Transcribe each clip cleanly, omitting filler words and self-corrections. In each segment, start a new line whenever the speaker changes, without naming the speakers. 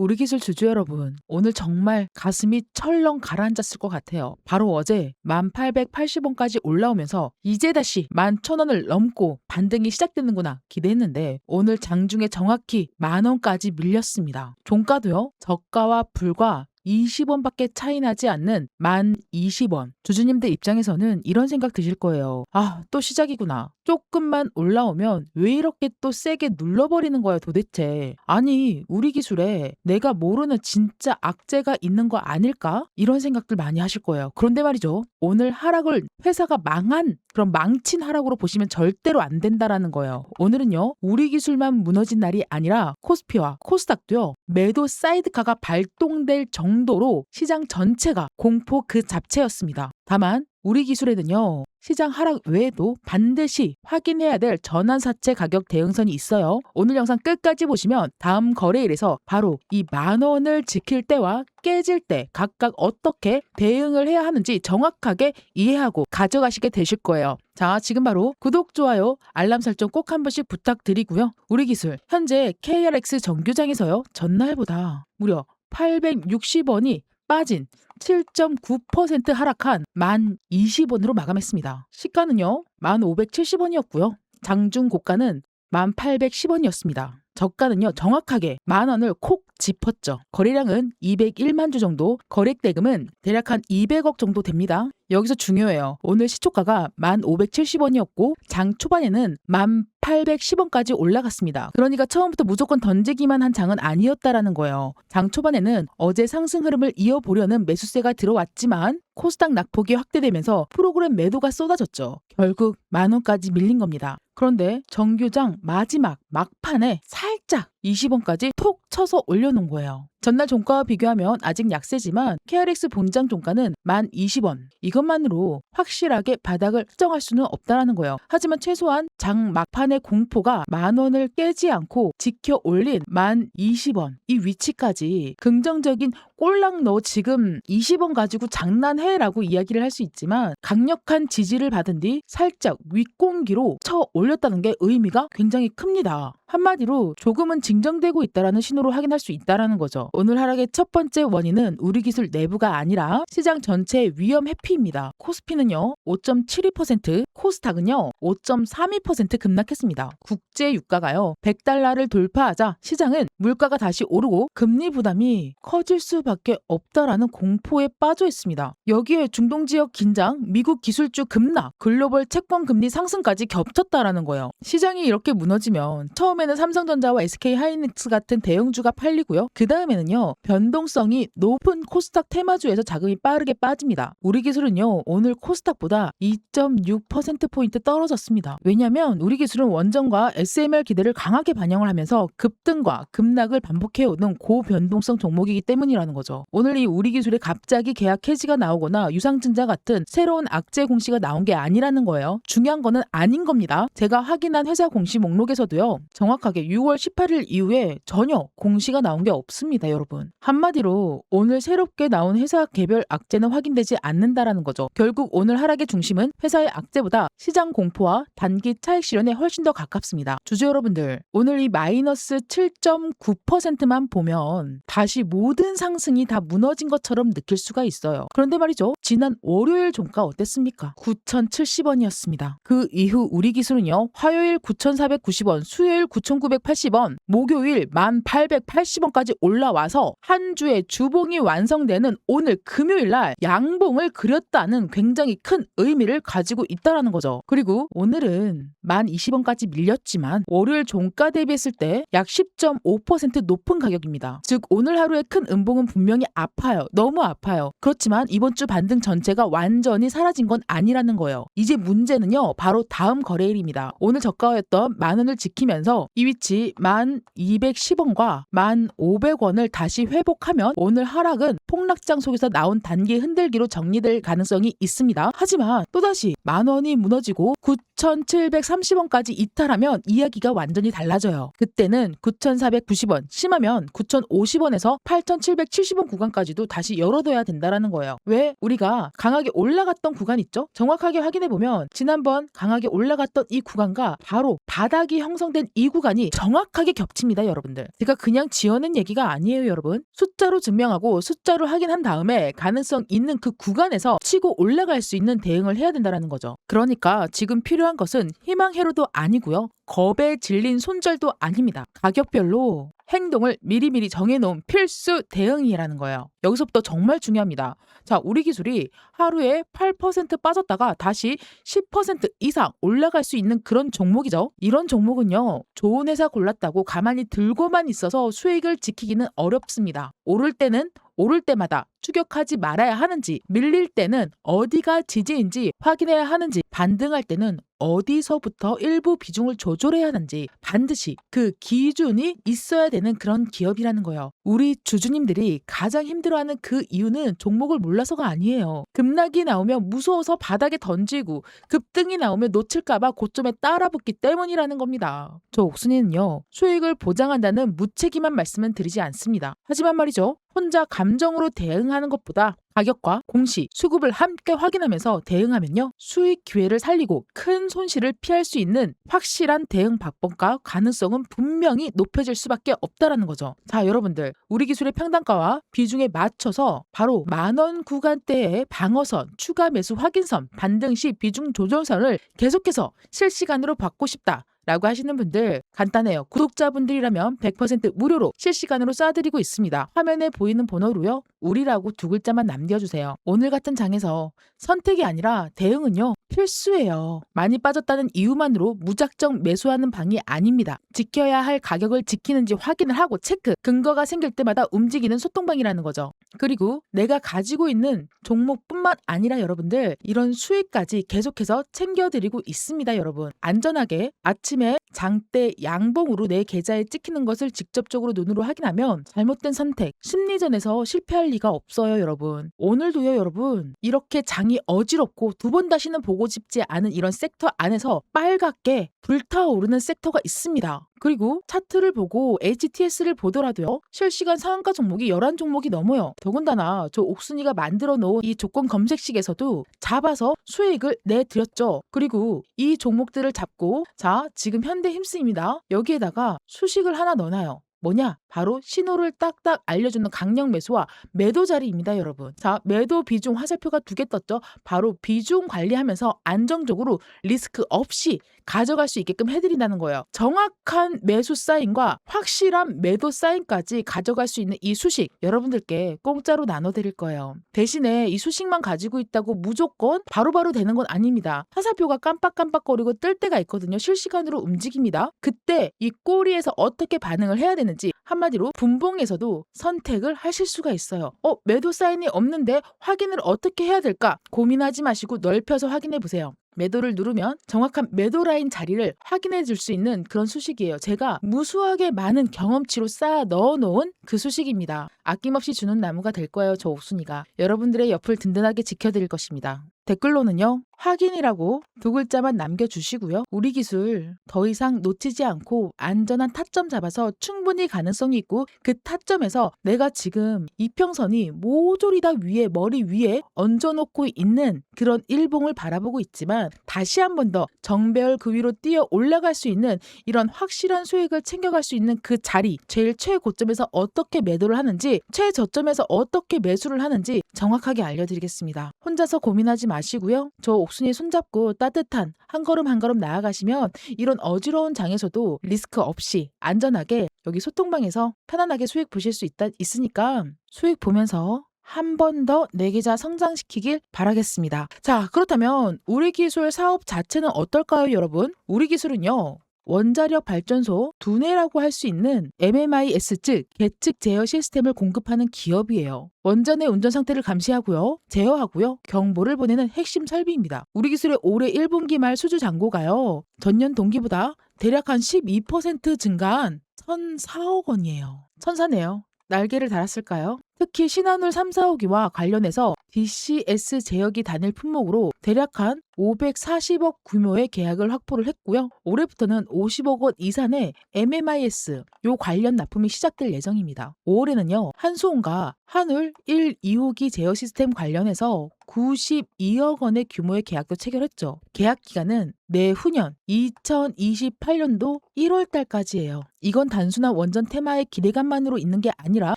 우리 기술 주주 여러분, 오늘 정말 가슴이 철렁 가라앉았을 것 같아요. 바로 어제 1880원까지 올라오면서 이제 다시 11,000원을 넘고 반등이 시작되는구나 기대했는데 오늘 장중에 정확히 10,000원까지 밀렸습니다. 종가도요, 저가와 불과 20원밖에 차이 나지 않는 1020원. 주주님들 입장에서는 이런 생각 드실 거예요. 아, 또 시작이구나. 조금만 올라오면 왜 이렇게 또 세게 눌러버리는 거야 도대체. 아니, 우리 기술에 내가 모르는 진짜 악재가 있는 거 아닐까? 이런 생각들 많이 하실 거예요. 그런데 말이죠, 오늘 하락을 회사가 망한 그런 망친 하락으로 보시면 절대로 안 된다라는 거예요. 오늘은요, 우리 기술만 무너진 날이 아니라 코스피와 코스닥도요, 매도 사이드카가 발동될 정도로 시장 전체가 공포 그 자체였습니다. 다만 우리 기술에는요, 시장 하락 외에도 반드시 확인해야 될 전환사채 가격 대응선이 있어요. 오늘 영상 끝까지 보시면 다음 거래일에서 바로 이 10,000원을 지킬 때와 깨질 때 각각 어떻게 대응을 해야 하는지 정확하게 이해하고 가져가시게 되실 거예요. 자, 지금 바로 구독, 좋아요, 알람 설정 꼭 한 번씩 부탁드리고요. 우리 기술 현재 KRX 정규장에서요, 전날보다 무려 860원이 빠진 7.9% 하락한 1020원으로 마감했습니다. 시가는요, 1570원이었고요. 장중 고가는 1810원이었습니다. 저가는요, 정확하게 10,000원을 콕 짚었죠. 거래량은 201만 주 정도, 거래대금은 대략 한 200억 정도 됩니다. 여기서 중요해요. 오늘 시초가가 1570원이었고 장 초반에는 1810원까지 올라갔습니다. 그러니까 처음부터 무조건 던지기만 한 장은 아니었다라는 거예요. 장 초반에는 어제 상승 흐름을 이어보려는 매수세가 들어왔지만 코스닥 낙폭이 확대되면서 프로그램 매도가 쏟아졌죠. 결국 10,000원까지 밀린 겁니다. 그런데 정규장 마지막 막판에 살짝 20원까지 톡 쳐서 올려놓은 거예요. 전날 종가와 비교하면 아직 약세지만 KRX 본장 종가는 1020원. 이것만으로 확실하게 바닥을 특정할 수는 없다라는 거예요. 하지만 최소한 장 막판의 공포가 10,000원을 깨지 않고 지켜 올린 1020원. 이 위치까지 긍정적인 꼴랑 너 지금 20원 가지고 장난해라고 이야기를 할 수 있지만 강력한 지지를 받은 뒤 살짝 윗공기로 쳐 올렸다는 게 의미가 굉장히 큽니다. 한마디로 조금은 진정되고 있다라는 신호로 확인할 수 있다라는 거죠. 오늘 하락의 첫 번째 원인은 우리 기술 내부가 아니라 시장 전체의 위험 회피입니다. 코스피는요 5.72%, 코스닥은요 5.32% 급락했습니다. 국제 유가가요 100달러를 돌파하자 시장은 물가가 다시 오르고 금리 부담이 커질 수밖에 없다라는 공포에 빠져 있습니다. 여기에 중동 지역 긴장, 미국 기술주 급락, 글로벌 채권 금리 상승까지 겹쳤다라는 거예요. 시장이 이렇게 무너지면 처음에는 삼성전자와 SK하이닉스 같은 대형주가 팔리고요. 그 다음에는요, 변동성이 높은 코스닥 테마주에서 자금이 빠르게 빠집니다. 우리 기술은요, 오늘 코스닥보다 2.6%포인트 떨어졌습니다. 왜냐하면 우리 기술은 원전과 SMR 기대를 강하게 반영을 하면서 급등과 급락을 반복해오는 고변동성 종목이기 때문이라는 거죠. 오늘 이 우리 기술에 갑자기 계약 해지가 나오거나 유상증자 같은 새로운 악재 공시가 나온 게 아니라는 거예요. 중요한 거는 아닌 겁니다. 제가 확인한 회사 공시 목록에서도요, 정확하게 6월 18일 이후에 전혀 공시가 나온 게 없습니다, 여러분. 한마디로 오늘 새롭게 나온 회사 개별 악재는 확인되지 않는다라는 거죠. 결국 오늘 하락의 중심은 회사의 악재보다 시장 공포와 단기 차익 실현에 훨씬 더 가깝습니다. 주주 여러분들, 오늘 이 마이너스 7.9%만 보면 다시 모든 상승이 다 무너진 것처럼 느낄 수가 있어요. 그런데 말이죠, 지난 월요일 종가 어땠습니까? 9,070원이었습니다. 그 이후 우리 기술은요, 화요일 9,490원, 수요일 9,980원, 목요일 1,880원까지 올라와서 한 주의 주봉이 완성되는 오늘 금요일 날 양봉을 그렸다는 굉장히 큰 의미를 가지고 있다라는 거죠. 그리고 오늘은 1020원까지 밀렸지만 월요일 종가 대비했을 때 약 10.5% 높은 가격입니다. 즉 오늘 하루의 큰 음봉은 분명히 아파요. 너무 아파요. 그렇지만 이번 주 반등 전체가 완전히 사라진 건 아니라는 거예요. 이제 문제는요, 바로 다음 거래일입니다. 오늘 저가였던 10,000원을 지키면서 이 위치 1210원과 1,500원을 다시 회복하면 오늘 하락은 폭락장 속에서 나온 단기 흔들기로 정리될 가능성이 있습니다. 하지만 또다시 10,000원이 무너지고 9,730원까지 이탈하면 이야기가 완전히 달라져요. 그때는 9,490원, 심하면 9,050원에서 8,770원 구간까지도 다시 열어둬야 된다라는 거예요. 왜? 우리가 강하게 올라갔던 구간 있죠? 정확하게 확인해보면 지난번 강하게 올라갔던 이 구간과 바로 바닥이 형성된 이 구간이 정확하게 겹칩니다, 여러분들. 제가 그냥 지어낸 얘기가 아니에요, 여러분. 숫자로 증명하고 숫자로 확인한 다음에 가능성 있는 그 구간에서 치고 올라갈 수 있는 대응을 해야 된다는 거죠. 그러니까 지금 필요한 것은 희망회로도 아니고요. 겁에 질린 손절도 아닙니다. 가격별로 행동을 미리미리 정해놓은 필수 대응이라는 거예요. 여기서부터 정말 중요합니다. 자, 우리 기술이 하루에 8% 빠졌다가 다시 10% 이상 올라갈 수 있는 그런 종목이죠. 이런 종목은요, 좋은 회사 골랐다고 가만히 들고만 있어서 수익을 지키기는 어렵습니다. 오를 때는 오를 때마다 추격하지 말아야 하는지, 밀릴 때는 어디가 지지인지 확인해야 하는지, 반등할 때는 어디서부터 일부 비중을 조절해야 하는지 반드시 그 기준이 있어야 되는 그런 기업이라는 거예요. 우리 주주님들이 가장 힘들어하는 그 이유는 종목을 몰라서가 아니에요. 급락이 나오면 무서워서 바닥에 던지고 급등이 나오면 놓칠까봐 고점에 따라붙기 때문이라는 겁니다. 저 옥순이는요, 수익을 보장한다는 무책임한 말씀은 드리지 않습니다. 하지만 말이죠, 혼자 감정으로 대응하는 것보다 가격과 공시, 수급을 함께 확인하면서 대응하면요, 수익 기회를 살리고 큰 손실을 피할 수 있는 확실한 대응 방법과 가능성은 분명히 높여질 수밖에 없다라는 거죠. 자, 여러분들, 우리 기술의 평단가와 비중에 맞춰서 바로 10,000원 구간대의 방어선, 추가 매수 확인선, 반등 시 비중 조절선을 계속해서 실시간으로 받고 싶다 라고 하시는 분들 간단해요. 구독자분들이라면 100% 무료로 실시간으로 쏴드리고 있습니다. 화면에 보이는 번호로요, 우리라고 2글자만 남겨주세요. 오늘 같은 장에서 선택이 아니라 대응은요, 필수예요. 많이 빠졌다는 이유만으로 무작정 매수하는 방이 아닙니다. 지켜야 할 가격을 지키는지 확인을 하고 체크, 근거가 생길 때마다 움직이는 소통방이라는 거죠. 그리고 내가 가지고 있는 종목뿐만 아니라 여러분들, 이런 수익까지 계속해서 챙겨드리고 있습니다. 여러분, 안전하게 아침에 장대 양봉으로 내 계좌에 찍히는 것을 직접적으로 눈으로 확인하면 잘못된 선택, 심리전에서 실패할 리가 없어요. 여러분, 오늘도요, 여러분, 이렇게 장이 어지럽고 두 번 다시는 보고 싶지 않은 이런 섹터 안에서 빨갛게 불타오르는 섹터가 있습니다. 그리고 차트를 보고 HTS를 보더라도요, 실시간 상한가 종목이 11종목이 넘어요. 더군다나 저 옥순이가 만들어 놓은 이 조건 검색식에서도 잡아서 수익을 내드렸죠. 그리고 이 종목들을 잡고, 자, 지금 현대힘스입니다. 여기에다가 수식을 하나 넣어놔요. 뭐냐? 바로 신호를 딱딱 알려주는 강력 매수와 매도 자리입니다, 여러분. 자, 매도 비중 화살표가 2개 떴죠? 바로 비중 관리하면서 안정적으로 리스크 없이 가져갈 수 있게끔 해드린다는 거예요. 정확한 매수 사인과 확실한 매도 사인까지 가져갈 수 있는 이 수식, 여러분들께 공짜로 나눠드릴 거예요. 대신에 이 수식만 가지고 있다고 무조건 바로바로 되는 건 아닙니다. 화살표가 깜빡깜빡거리고 뜰 때가 있거든요. 실시간으로 움직입니다. 그때 이 꼬리에서 어떻게 반응을 해야 되는지, 한마디로 분봉에서도 선택을 하실 수가 있어요. 매도 사인이 없는데 확인을 어떻게 해야 될까? 고민하지 마시고 넓혀서 확인해 보세요. 매도를 누르면 정확한 매도 라인 자리를 확인해 줄 수 있는 그런 수식이에요. 제가 무수하게 많은 경험치로 쌓아 넣어놓은 그 수식입니다. 아낌없이 주는 나무가 될 거예요, 저 옥순이가. 여러분들의 옆을 든든하게 지켜드릴 것입니다. 댓글로는요, 확인이라고 2글자만 남겨주시고요. 우리 기술 더 이상 놓치지 않고 안전한 타점 잡아서 충분히 가능성이 있고, 그 타점에서 내가 지금 이평선이 모조리 다 위에, 머리 위에 얹어놓고 있는 그런 일봉을 바라보고 있지만, 다시 한 번 더 정배열 그 위로 뛰어 올라갈 수 있는 이런 확실한 수익을 챙겨갈 수 있는 그 자리, 제일 최고점에서 어떻게 매도를 하는지, 최저점에서 어떻게 매수를 하는지 정확하게 알려드리겠습니다. 혼자서 고민하지 마시고요. 저 옥순이 손잡고 따뜻한 한 걸음 한 걸음 나아가시면 이런 어지러운 장에서도 리스크 없이 안전하게 여기 소통방에서 편안하게 수익 보실 수 있으니까 수익 보면서 한 번 더 내 계좌 성장시키길 바라겠습니다. 자, 그렇다면 우리 기술 사업 자체는 어떨까요, 여러분? 우리 기술은요, 원자력 발전소 두뇌라고 할 수 있는 MMIS, 즉 계측 제어 시스템을 공급하는 기업이에요. 원전의 운전 상태를 감시하고요, 제어하고요, 경보를 보내는 핵심 설비입니다. 우리 기술의 올해 1분기 말 수주 잔고가요, 전년 동기보다 대략 한 12% 증가한 1,004억 원이에요. 천사네요. 날개를 달았을까요? 특히 신한울 3, 4호기와 관련해서 DCS 제어기 단일 품목으로 대략 한 540억 규모의 계약을 확보를 했고요. 올해부터는 50억 원 이상의 MMIS 요 관련 납품이 시작될 예정입니다. 5월에는요. 한수온과 한울 1, 2호기 제어 시스템 관련해서 92억 원의 규모의 계약도 체결했죠. 계약 기간은 내후년 2028년도 1월 달까지예요. 이건 단순한 원전 테마의 기대감만으로 있는 게 아니라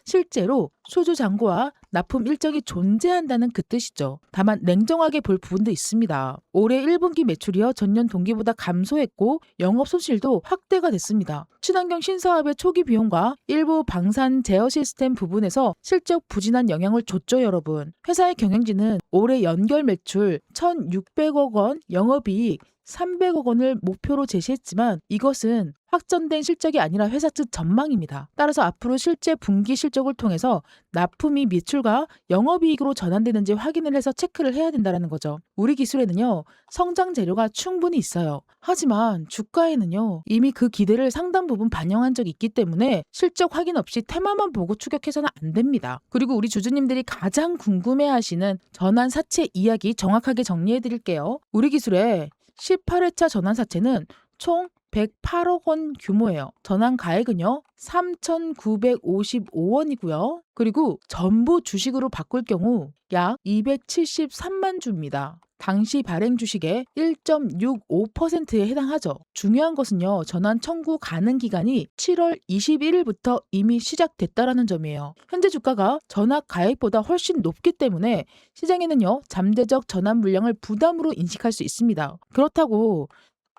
실제로 수주 잔고와 납품 일정이 존재한다는 그 뜻이죠. 다만 냉정하게 볼 부분도 있습니다. 올해 1분기 매출이요 전년 동기보다 감소했고 영업 손실도 확대가 됐습니다. 친환경 신사업의 초기 비용과 일부 방산 제어 시스템 부분에서 실적 부진한 영향을 줬죠, 여러분. 회사의 경영진은 올해 연결 매출 1,600억 원, 영업이익 300억 원을 목표로 제시했지만 이것은 확정된 실적이 아니라 회사 측 전망입니다. 따라서 앞으로 실제 분기 실적을 통해서 납품이 매출과 영업이익으로 전환되는지 확인을 해서 체크를 해야 된다는 거죠. 우리 기술에는요. 성장 재료가 충분히 있어요. 하지만 주가에는요. 이미 그 기대를 상당 부분 반영한 적이 있기 때문에 실적 확인 없이 테마만 보고 추격해서는 안 됩니다. 그리고 우리 주주님들이 가장 궁금해하시는 전환 사채 이야기 정확하게 정리해 드릴게요. 우리 기술에 18회차 전환 사채는 총 108억 원 규모예요. 전환 가액은요. 3,955원이고요. 그리고 전부 주식으로 바꿀 경우 약 273만 주입니다. 당시 발행 주식의 1.65%에 해당하죠. 중요한 것은요. 전환 청구 가능 기간이 7월 21일부터 이미 시작됐다라는 점이에요. 현재 주가가 전환 가액보다 훨씬 높기 때문에 시장에는요. 잠재적 전환 물량을 부담으로 인식할 수 있습니다. 그렇다고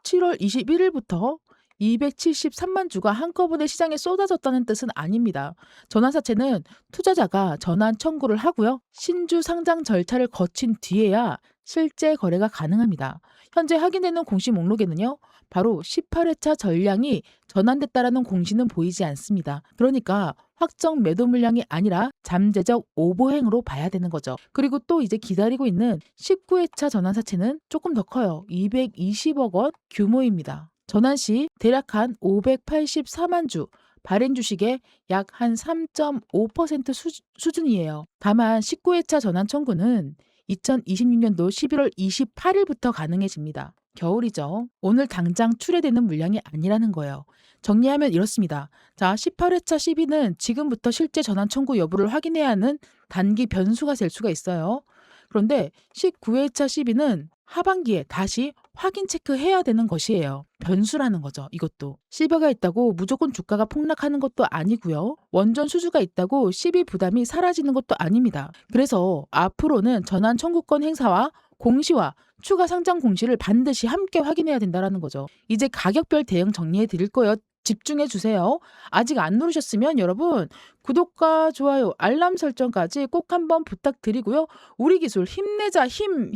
7월 21일부터 273만 주가 한꺼번에 시장에 쏟아졌다는 뜻은 아닙니다. 전환사채는 투자자가 전환 청구를 하고요. 신주 상장 절차를 거친 뒤에야 실제 거래가 가능합니다. 현재 확인되는 공시 목록에는요. 바로 18회차 전량이 전환됐다라는 공시는 보이지 않습니다. 그러니까 확정 매도 물량이 아니라 잠재적 오버행으로 봐야 되는 거죠. 그리고 또 이제 기다리고 있는 19회차 전환사채는 조금 더 커요. 220억 원 규모입니다. 전환 시 대략 한 584만 주, 발행 주식의 약 한 3.5% 수준이에요. 다만 19회차 전환 청구는 2026년도 11월 28일부터 가능해집니다. 겨울이죠. 오늘 당장 출회되는 물량이 아니라는 거예요. 정리하면 이렇습니다. 자, 18회차 시비는 지금부터 실제 전환 청구 여부를 확인해야 하는 단기 변수가 될 수가 있어요. 그런데 19회차 시비는 하반기에 다시 확인 체크해야 되는 것이에요. 변수라는 거죠. 이것도. 시비가 있다고 무조건 주가가 폭락하는 것도 아니고요. 원전 수주가 있다고 시비 부담이 사라지는 것도 아닙니다. 그래서 앞으로는 전환 청구권 행사와 공시와 추가 상장 공시를 반드시 함께 확인해야 된다는 거죠. 이제 가격별 대응 정리해 드릴 거예요. 집중해 주세요. 아직 안 누르셨으면 여러분 구독과 좋아요, 알람 설정까지 꼭 한번 부탁드리고요. 우리 기술 힘내자, 힘,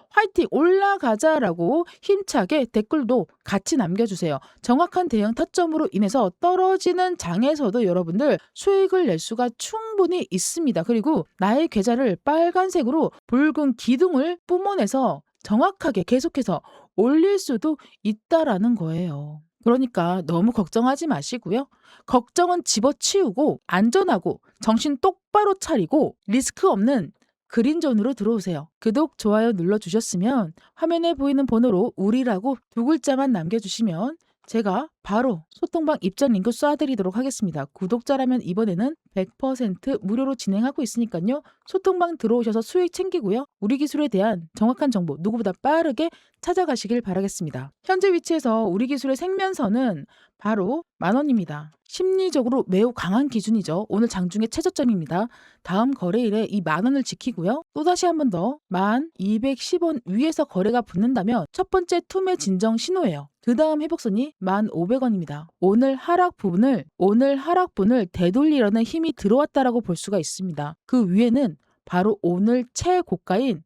화이팅, 올라가자라고 힘차게 댓글도 같이 남겨주세요. 정확한 대응 타점으로 인해서 떨어지는 장에서도 여러분들 수익을 낼 수가 충분히 있습니다. 그리고 나의 계좌를 빨간색으로 붉은 기둥을 뿜어내서 정확하게 계속해서 올릴 수도 있다라는 거예요. 그러니까 너무 걱정하지 마시고요. 걱정은 집어치우고 안전하고 정신 똑바로 차리고 리스크 없는 그린존으로 들어오세요. 구독, 좋아요 눌러주셨으면 화면에 보이는 번호로 우리라고 두 글자만 남겨주시면 제가 바로 소통방 입장 링크 쏴드리도록 하겠습니다. 구독자라면 이번에는 100% 무료로 진행하고 있으니까요. 소통방 들어오셔서 수익 챙기고요. 우리 기술에 대한 정확한 정보 누구보다 빠르게 찾아가시길 바라겠습니다. 현재 위치에서 우리 기술의 생면선은 바로 10,000원입니다. 심리적으로 매우 강한 기준이죠. 오늘 장중의 최저점입니다. 다음 거래일에 이 10,000원을 지키고요. 또다시 한 번 더 1210원 위에서 거래가 붙는다면 첫 번째 투매 진정 신호예요. 그 다음 회복선이 1,500원입니다. 오늘 하락분을 되돌리려는 힘이 들어왔다라고 볼 수가 있습니다. 그 위에는 바로 오늘 최고가인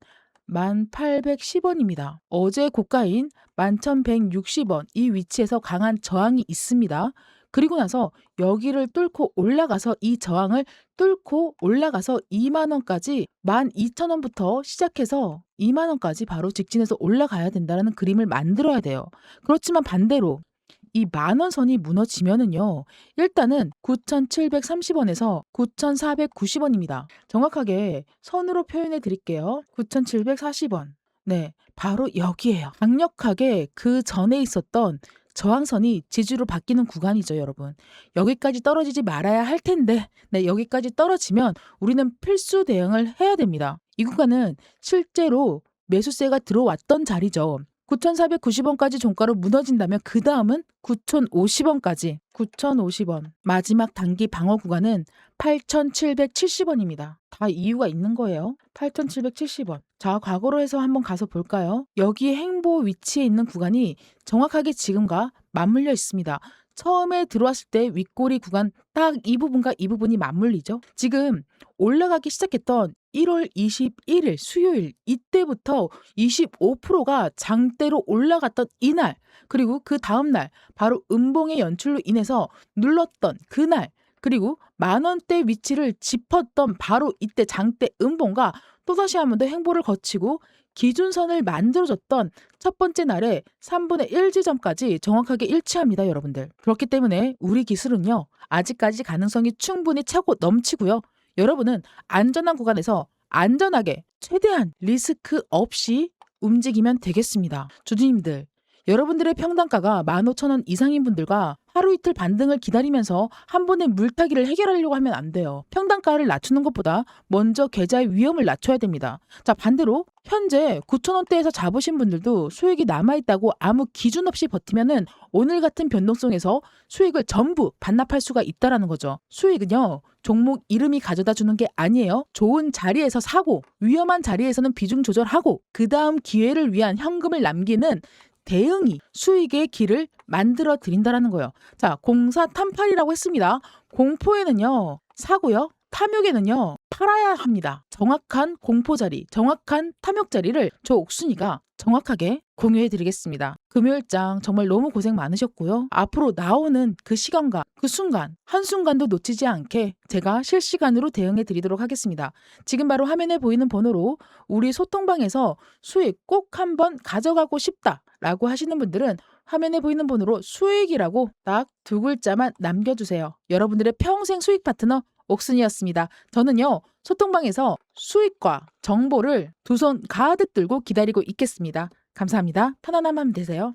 1,810원입니다. 어제 고가인 11,160원 이 위치에서 강한 저항이 있습니다. 그리고 나서 여기를 뚫고 올라가서 이 저항을 뚫고 올라가서 20,000원까지 12,000원부터 시작해서 20,000원까지 바로 직진해서 올라가야 된다는 그림을 만들어야 돼요. 그렇지만 반대로 이 만원 선이 무너지면은요. 일단은 9,730원에서 9,490원입니다. 정확하게 선으로 표현해 드릴게요. 9,740원. 네, 바로 여기에요. 강력하게 그 전에 있었던 저항선이 지지로 바뀌는 구간이죠, 여러분. 여기까지 떨어지지 말아야 할 텐데, 네, 여기까지 떨어지면 우리는 필수 대응을 해야 됩니다. 이 구간은 실제로 매수세가 들어왔던 자리죠. 9,490원까지 종가로 무너진다면 그 다음은 9,050원까지. 9,050원. 마지막 단기 방어 구간은 8,770원입니다. 다 이유가 있는 거예요. 8,770원. 자, 과거로 해서 한번 가서 볼까요? 여기 행보 위치에 있는 구간이 정확하게 지금과 맞물려 있습니다. 처음에 들어왔을 때 윗꼬리 구간 딱 이 부분과 이 부분이 맞물리죠. 지금 올라가기 시작했던 1월 21일 수요일 이때부터 25%가 장대로 올라갔던 이날, 그리고 그 다음날 바로 음봉의 연출로 인해서 눌렀던 그날, 그리고 만원대 위치를 짚었던 바로 이때 장대 음봉과 또다시 한 번 더 행보를 거치고 기준선을 만들어줬던 첫 번째 날의 3분의 1 지점까지 정확하게 일치합니다, 여러분들. 그렇기 때문에 우리 기술은요, 아직까지 가능성이 충분히 차고 넘치고요. 여러분은 안전한 구간에서 안전하게 최대한 리스크 없이 움직이면 되겠습니다. 주주님들, 여러분들의 평단가가 15,000원 이상인 분들과 하루 이틀 반등을 기다리면서 한 번에 물타기를 해결하려고 하면 안 돼요. 평단가를 낮추는 것보다 먼저 계좌의 위험을 낮춰야 됩니다. 자, 반대로 현재 9,000원대에서 잡으신 분들도 수익이 남아있다고 아무 기준 없이 버티면은 오늘 같은 변동성에서 수익을 전부 반납할 수가 있다라는 거죠. 수익은요, 종목 이름이 가져다 주는 게 아니에요. 좋은 자리에서 사고 위험한 자리에서는 비중 조절하고 그 다음 기회를 위한 현금을 남기는 대응이 수익의 길을 만들어 드린다라는 거예요. 자, 공사탄팔이라고 했습니다. 공포에는요, 사고요. 탐욕에는요, 팔아야 합니다. 정확한 공포 자리, 정확한 탐욕 자리를 저 옥순이가 정확하게 공유해 드리겠습니다. 금요일장 정말 너무 고생 많으셨고요. 앞으로 나오는 그 시간과 그 순간, 한순간도 놓치지 않게 제가 실시간으로 대응해 드리도록 하겠습니다. 지금 바로 화면에 보이는 번호로 우리 소통방에서 수익 꼭 한번 가져가고 싶다라고 하시는 분들은 화면에 보이는 번호로 수익이라고 딱 두 글자만 남겨주세요. 여러분들의 평생 수익 파트너 옥순이었습니다. 저는요, 소통방에서 수익과 정보를 두 손 가득 들고 기다리고 있겠습니다. 감사합니다. 편안한 밤 되세요.